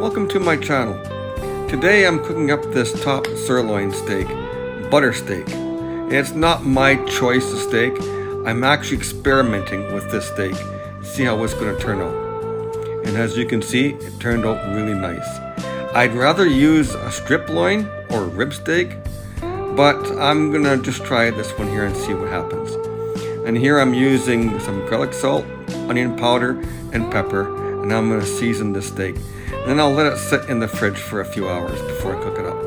Welcome to my channel. Today I'm cooking up this top sirloin steak, butter steak. It's not my choice of steak. I'm actually experimenting with this steak, see how it's going to turn out. And as you can see, it turned out really nice. I'd rather use a strip loin or a rib steak, but I'm going to just try this one here and see what happens. And here I'm using some garlic salt, onion powder, and pepper. And I'm going to season this steak. And then I'll let it sit in the fridge for a few hours before I cook it up.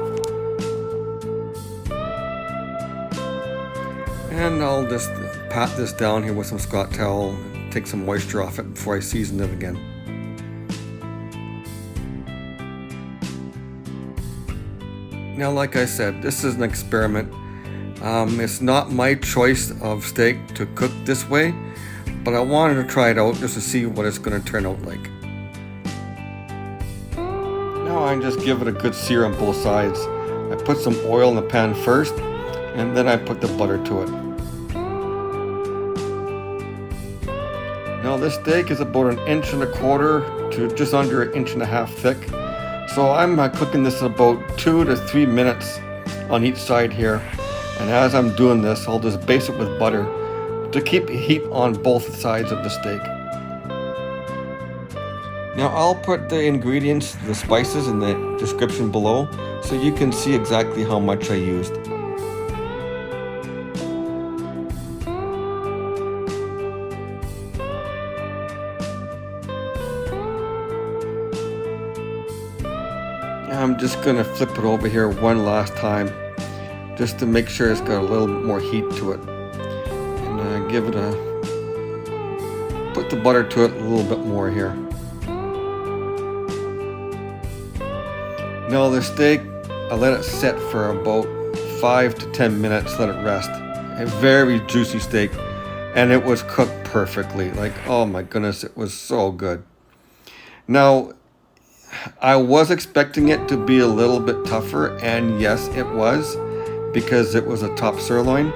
And I'll just pat this down here with some Scott towel, take some moisture off it before I season it again. Now, like I said, this is an experiment. It's not my choice of steak to cook this way, but I wanted to try it out just to see what it's going to turn out like. Now I just give it a good sear on both sides. I put some oil in the pan first, and then I put the butter to it. Now this steak is about 1.25 inches to just under 1.5 inches thick. So I'm cooking this about 2 to 3 minutes on each side here. And as I'm doing this, I'll just base it with butter to keep heat on both sides of the steak. Now I'll put the ingredients, the spices in the description below so you can see exactly how much I used. I'm just going to flip it over here one last time just to make sure it's got a little bit more heat to it. And give it put the butter to it a little bit more here. Now the steak, I let it set for about 5 to 10 minutes, let it rest. A very juicy steak, and it was cooked perfectly. Like, oh my goodness, it was so good. Now, I was expecting it to be a little bit tougher, and yes, it was, because it was a top sirloin.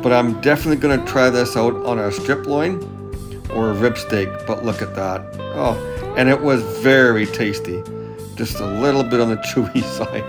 But I'm definitely going to try this out on a strip loin or a rib steak. But look at that. Oh, and it was very tasty. Just a little bit on the chewy side.